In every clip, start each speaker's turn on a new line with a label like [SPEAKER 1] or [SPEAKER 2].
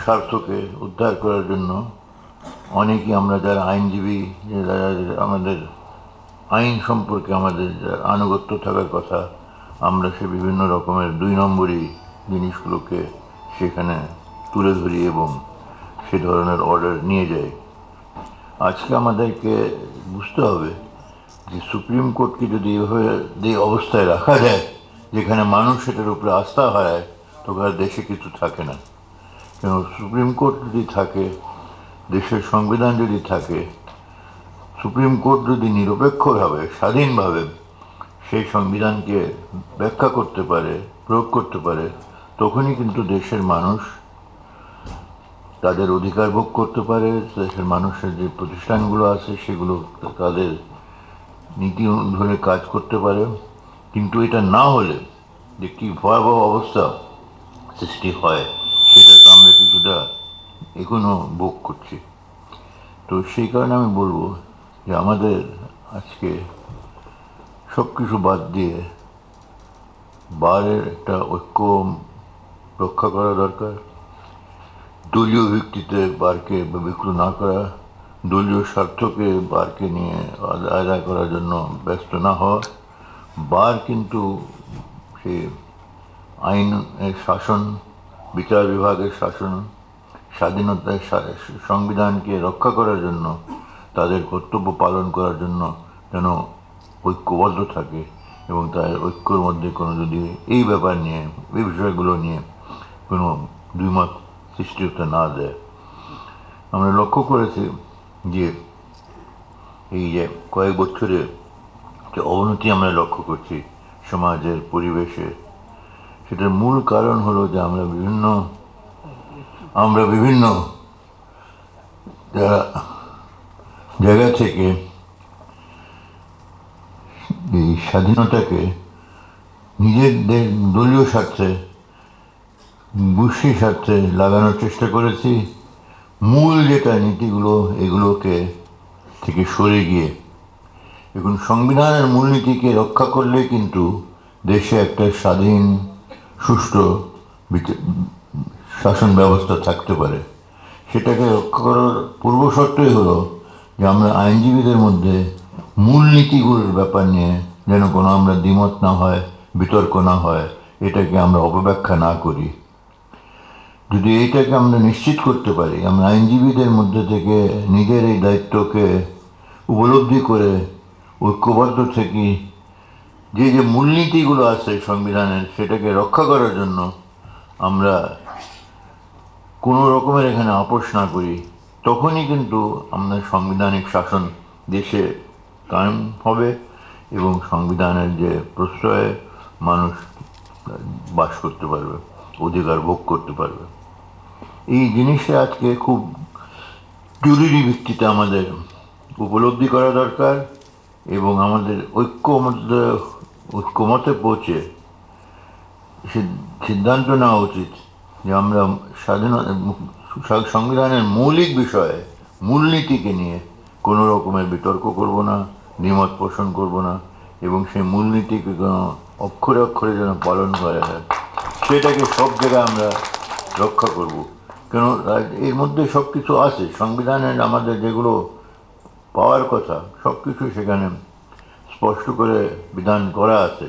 [SPEAKER 1] স্বার্থকে উদ্ধার করার জন্য অনেকেই আমরা যারা আইনজীবী, যারা আমাদের আইন সম্পর্কে আমাদের আনুগত্য থাকার কথা, আমরা সে বিভিন্ন রকমের 2 নম্বরই জিনিসগুলোকে সেখানে তুলে ধরি এবং সে ধরনের অর্ডার নিয়ে যাই। আজকে আমাদেরকে বুঝতে হবে যে সুপ্রিম কোর্টকে যদি এভাবে এই অবস্থায় রাখা যায় যেখানে মানুষ সেটার উপরে আস্থা হারায়, তখন আর দেশে কিছু থাকে না। কেন, সুপ্রিম কোর্ট যদি থাকে, দেশের সংবিধান যদি থাকে, সুপ্রিম কোর্ট যদি নিরপেক্ষভাবে স্বাধীনভাবে সেই সংবিধানকে ব্যাখ্যা করতে পারে, প্রয়োগ করতে পারে, তখনই কিন্তু দেশের মানুষ তাদের অধিকার ভোগ করতে পারে। দেশের মানুষের যে প্রতিষ্ঠানগুলো আছে সেগুলো তাদের নীতি ধরে কাজ করতে পারে। কিন্তু এটা না হলে যে কি ভয়াবহ অবস্থা সৃষ্টি হয় সেটা তো আমরা কিছুটা এখনো ভোগ করছি। তো সেই কারণে আমি বলবো যে আমাদের আজকে সব কিছু বাদ দিয়ে বারের একটা ঐক্য রক্ষা করা দরকার। দলীয় ভিত্তিতে বারকে বিক্রি না করা, দলীয় স্বার্থকে বারকে নিয়ে আদায় করার জন্য ব্যস্ত না হওয়া। বার কিন্তু সে আইনের শাসন, বিচার বিভাগের শাসন, স্বাধীনতার সংবিধানকে রক্ষা করার জন্য, তাদের কর্তব্য পালন করার জন্য যেন ঐক্যবদ্ধ থাকে এবং তার ঐক্যর মধ্যে কোনো যদি এই ব্যাপার নিয়ে, এই বিষয়গুলো নিয়ে কোনো দ্বিমত সৃষ্টি হতে না দেয়। আমরা লক্ষ্য করেছি যে এই যে কয়েক বছরে যে অবনতি আমরা লক্ষ্য করছি সমাজের পরিবেশে, সেটার মূল কারণ হলো যে আমরা বিভিন্ন জায়গা থেকে এই স্বাধীনতাকে নিজেদের দলীয় স্বার্থে, গোষ্ঠীর স্বার্থে লাগানোর চেষ্টা করেছি। মূল যেটা নীতিগুলো, এগুলোকে থেকে সরে গিয়ে এখন সংবিধানের মূলনীতিকে রক্ষা করলে কিন্তু দেশে একটা স্বাধীন সুষ্ঠু শাসন ব্যবস্থা থাকতে পারে। সেটাকে রক্ষা করার পূর্বশর্তই হলো যে আমরা আইনজীবীদের মধ্যে মূলনীতিগুলোর ব্যাপার নিয়ে যেন কোনো আমরা দ্বিমত না হয়, বিতর্ক না হয়, এটাকে আমরা অপব্যাখ্যা না করি। যদি এইটাকে আমরা নিশ্চিত করতে পারি, আমরা আইনজীবীদের মধ্যে থেকে নিজের এই দায়িত্বকে উপলব্ধি করে ঐক্যবদ্ধ থেকে যে যে মূলনীতিগুলো আছে সংবিধানের, সেটাকে রক্ষা করার জন্য আমরা কোনো রকমের এখানে আপোষ না করি, তখনই কিন্তু আমাদের সাংবিধানিক শাসন দেশে কায়েম হবে এবং সংবিধানের যে প্রশ্রয়ে মানুষ বাস করতে পারবে, অধিকার ভোগ করতে পারবে। এই জিনিসটা আজকে খুব জরুরি ভিত্তিতে আমাদের উপলব্ধি করা দরকার এবং আমাদের ঐক্যমতে পৌঁছে সিদ্ধান্ত নেওয়া উচিত যে আমরা সংবিধানের মৌলিক বিষয়ে, মূলনীতিকে নিয়ে কোনো রকমের বিতর্ক করব না, দ্বিমত পোষণ করব না এবং সেই মূলনীতিকে কোনো অক্ষরে অক্ষরে যেন পালন করা হয়, সেটাকে সব জায়গায় আমরা রক্ষা করব। কেন, এর মধ্যে সব কিছু আছে, সংবিধানের আমাদের যেগুলো পাওয়ার কথা সব কিছু সেখানে স্পষ্ট করে বিধান করা আছে।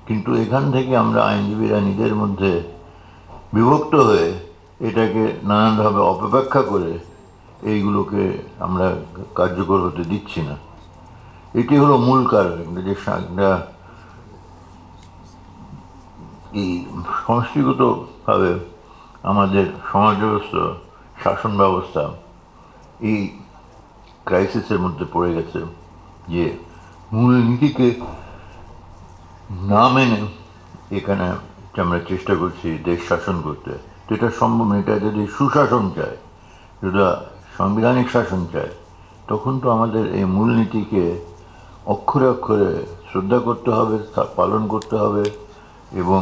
[SPEAKER 1] কিন্তু এখান থেকে আমরা আইনজীবীরা নিজের মধ্যে বিভক্ত হয়ে এটাকে নানানভাবে অপব্যাখ্যা করে এইগুলোকে আমরা কার্যকর হতে দিচ্ছি না। এটি হলো মূল কারণ যে এই সমষ্টিগতভাবে আমাদের সমাজ ব্যবস্থা, শাসন ব্যবস্থা এই ক্রাইসিসের মধ্যে পড়ে গেছে যে মূল নীতিকে না মেনে এখানে আমরা চেষ্টা করছি দেশ শাসন করতে। তো এটা সম্ভব না। এটা যদি সুশাসন চায়, যদি সাংবিধানিক শাসন চায়, তখন তো আমাদের এই মূলনীতিকে অক্ষরে অক্ষরে শ্রদ্ধা করতে হবে, তা পালন করতে হবে এবং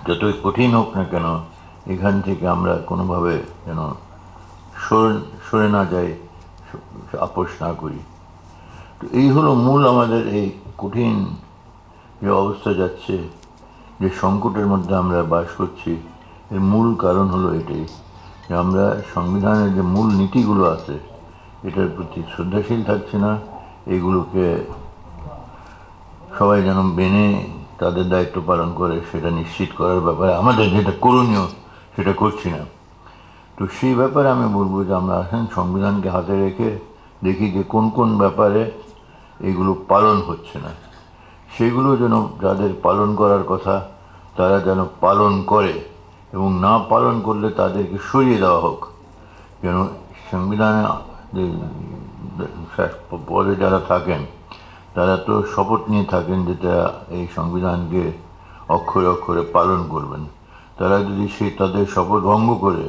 [SPEAKER 1] যতই কঠিন হোক না কেন এখান থেকে আমরা কোনোভাবে যেন সরে না যাই, আপোষ না করি। তো এই হলো মূল আমাদের এই কঠিন যে অবস্থা যাচ্ছে, যে সংকটের মধ্যে আমরা বাস করছি, এর মূল কারণ হলো এটাই। যে আমরা সংবিধানের যে মূল নীতিগুলো আছে এটার প্রতি শ্রদ্ধাশীল থাকছি না, এগুলোকে সবাই যেন মেনে তাদের দায়িত্ব পালন করে সেটা নিশ্চিত করার ব্যাপারে আমাদের যেটা করণীয় সেটা করছি না। তো সেই ব্যাপারে আমি বলবো যে আমরা আসেন সংবিধানকে হাতে রেখে দেখি যে কোন কোন ব্যাপারে এগুলো পালন হচ্ছে না, সেগুলো যেন যাদের পালন করার কথা তারা যেন পালন করে, এবং না পালন করলে তাদেরকে সরিয়ে দেওয়া হোক। যেন সংবিধানে যে পদে যারা থাকেন তারা তো শপথ নিয়ে থাকেন যে তারা এই সংবিধানকে অক্ষরে অক্ষরে পালন করবেন। তারা যদি তাদের শপথ ভঙ্গ করে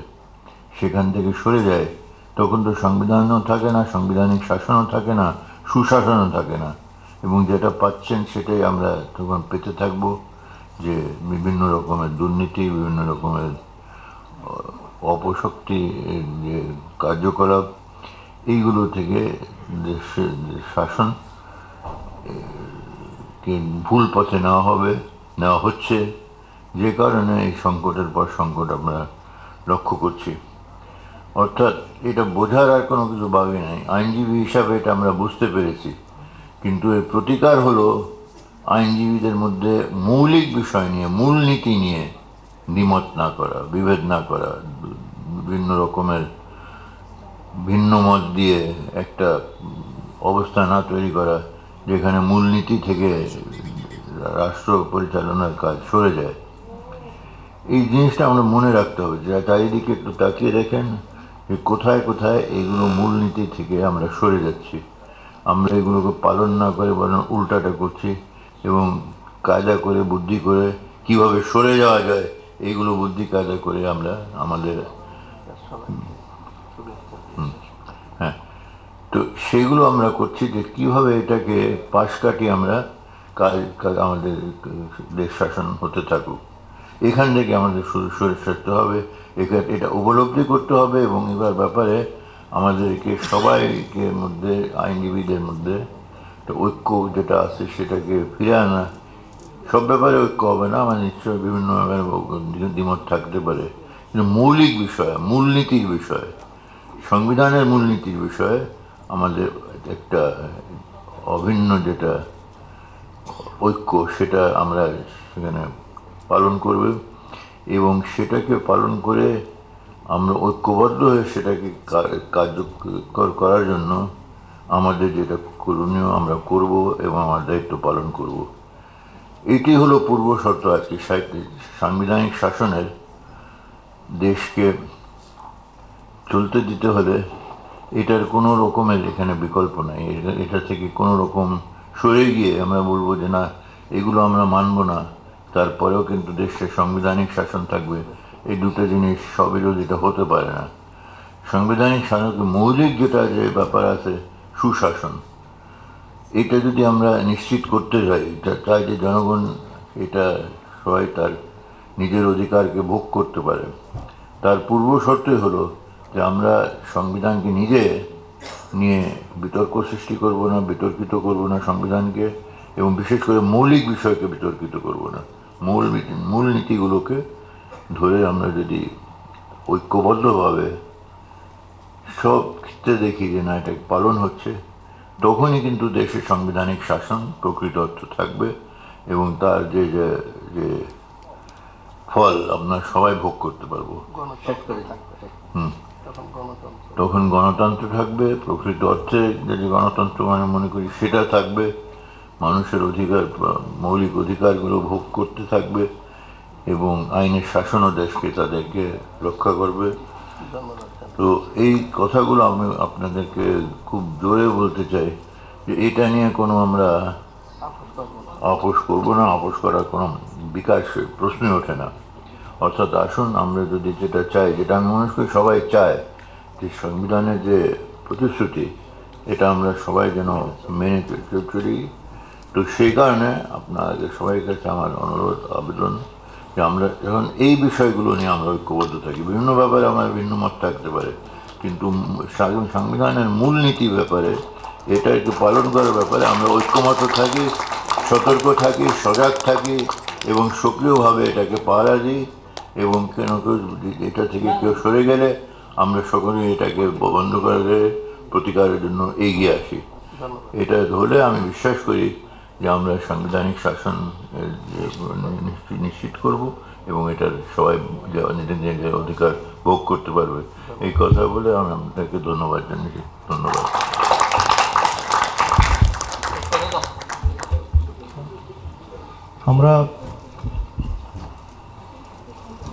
[SPEAKER 1] সেখান থেকে সরে যায় তখন তো সংবিধানও থাকে না, সাংবিধানিক শাসনও থাকে না, সুশাসনও থাকে না, এবং যেটা পাচ্ছেন সেটাই আমরা তখন পেতে থাকবো, যে বিভিন্ন রকমের দুর্নীতি, বিভিন্ন রকমের অপশক্তি, যে কার্যকলাপ, এইগুলো থেকে দেশের শাসন কে ভুল পথে নেওয়া হচ্ছে, যে কারণে এই সংকটের পর সংকট আমরা লক্ষ্য করছি। অর্থাৎ এটা বোঝার আর কোনো কিছু বাকি নাই, আইনজীবী হিসাবে এটা আমরা বুঝতে পেরেছি, কিন্তু এর প্রতিকার হলো আইনজীবীদের মধ্যে মৌলিক বিষয় নিয়ে, মূলনীতি নিয়ে দ্বিমত না করা, বিভেদ না করা, বিভিন্ন রকমের ভিন্ন মত দিয়ে একটা অবস্থা না তৈরি করা যেখানে মূলনীতি থেকে রাষ্ট্র পরিচালনার কাজ সরে যায়। এই জিনিসটা আমরা মনে রাখতে হবে, যে চারিদিকে একটু তাকিয়ে দেখেন যে কোথায় কোথায় এগুলো মূলনীতি থেকে আমরা সরে যাচ্ছি, আমরা এগুলোকে পালন না করে বরং উল্টাটা করছি, এবং কায়দা করে বুদ্ধি করে কিভাবে সরে যাওয়া যায় এইগুলো বুদ্ধি কায়দা করে আমরা আমাদের হ্যাঁ, তো সেগুলো আমরা করছি যে কিভাবে এটাকে পাশ কাটিয়ে আমরা আমাদের দেশ শাসন হতে থাকুক। এখান থেকে আমাদের সরে আসতে হবে, এটা উপলব্ধি করতে হবে, এবং এবার ব্যাপারে আমাদেরকে সবাইকে মধ্যে, আইনজীবীদের মধ্যে একটা ঐক্য যেটা আছে সেটাকে ফিরে আনা। সব ব্যাপারে ঐক্য হবে না, আমার নিশ্চয়ই বিভিন্ন ব্যাপারে দ্বিমত থাকতে পারে, কিন্তু মৌলিক বিষয়, মূলনীতির বিষয়, সংবিধানের মূলনীতির বিষয়ে আমাদের একটা অভিন্ন যেটা ঐক্য সেটা আমরা সেখানে পালন করব, এবং সেটাকে পালন করে আমরা ঐক্যবদ্ধ হয়ে সেটাকে কার্যকর করার জন্য আমাদের যেটা করণীয় আমরা করব এবং আমার দায়িত্ব পালন করব। এটি হলো পূর্ব শর্ত আজকে সাংবিধানিক শাসনের। দেশকে চলতে দিতে হলে এটার কোনো রকমের এখানে বিকল্প নাই, এটা থেকে কোনো রকম সরে গিয়ে আমরা বলবো যে না এগুলো আমরা মানব না, তারপরেও কিন্তু দেশে সাংবিধানিক শাসন থাকবে, এই দুটো জিনিস স্ববিরোধিতা হতে পারে না। সাংবিধানিক শাসনের মৌলিক যেটা যে ব্যাপার আছে সুশাসন, এটা যদি আমরা নিশ্চিত করতে চাই যে জনগণ এটা সবাই তার নিজের অধিকারকে ভোগ করতে পারে, তার পূর্ব শর্তই হলো যে আমরা সংবিধানকে নিজে নিয়ে বিতর্ক সৃষ্টি করব না, বিতর্কিত করব না সংবিধানকে, এবং বিশেষ করে মৌলিক বিষয়কে বিতর্কিত করব না। মূল নীতিগুলোকে ধরে আমরা যদি ঐক্যবদ্ধভাবে সব ক্ষেত্রে দেখি যে না এটা পালন হচ্ছে, তখনই কিন্তু দেশের সাংবিধানিক শাসন প্রকৃত অর্থ থাকবে, এবং তার যে যে ফল আপনার সবাই ভোগ করতে পারবো। তখন গণতন্ত্র থাকবে, প্রকৃত অর্থে যদি গণতন্ত্র মানে মনে করি সেটা থাকবে, মানুষের অধিকার, মৌলিক অধিকারগুলো ভোগ করতে থাকবে, এবং আইনের শাসনও দেশকে তাদেরকে রক্ষা করবে। তো এই কথাগুলো আমি আপনাদেরকে খুব জোরে বলতে চাই যে এটা নিয়ে কোনো আমরা আপোষ করব না, আপোষ করার কোনো বিকাশ প্রশ্নই ওঠে না। অর্থাৎ আসুন আমরা যদি যেটা চাই, যেটা আমি মনে করি সবাই চায়, যে সংবিধানের যে প্রতিশ্রুতি এটা আমরা সবাই যেন মেনে চলি। তো সেই কারণে আপনাদের সবাই কাছে আমার অনুরোধ, আবেদন যে আমরা যখন এই বিষয়গুলো নিয়ে আমরা ঐক্যবদ্ধ থাকি, বিভিন্ন ব্যাপারে আমার ভিন্ন মত থাকতে পারে, কিন্তু সংবিধানের মূলনীতি ব্যাপারে এটা একটু পালন করার ব্যাপারে আমরা ঐক্যমত থাকি, সতর্ক থাকি, সজাগ থাকি, এবং সক্রিয়ভাবে এটাকে পাহারা দিই, এবং কেউ এটা থেকে কেউ সরে গেলে আমরা সকলেই এটাকে বন্ধ করে প্রতিকারের জন্য এগিয়ে আসি। এটা হলে আমি বিশ্বাস করি যে আমরা সাংবিধানিক শাসন নিশ্চিত করব এবং এটার সবাই নিজের নিজের অধিকার ভোগ করতে পারবে। এই কথা বলে আমি আপনাকে ধন্যবাদ জানাচ্ছি। ধন্যবাদ।
[SPEAKER 2] আমরা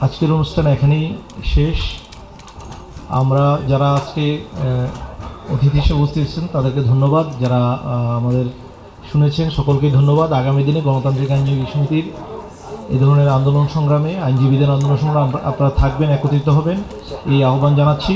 [SPEAKER 2] আজকের অনুষ্ঠান এখানেই শেষ। আমরা যারা আজকে অতিথি হিসেবে উপস্থিত ছিলেন তাদেরকে ধন্যবাদ, যারা আমাদের শুনেছেন সকলকেই ধন্যবাদ। আগামী দিনে গণতান্ত্রিক আইনজীবী সমিতির এই ধরনের আন্দোলন সংগ্রামে, আইনজীবীদের আন্দোলন সংগ্রাম আপনারা থাকবেন, একত্রিত হবেন, এই আহ্বান জানাচ্ছি।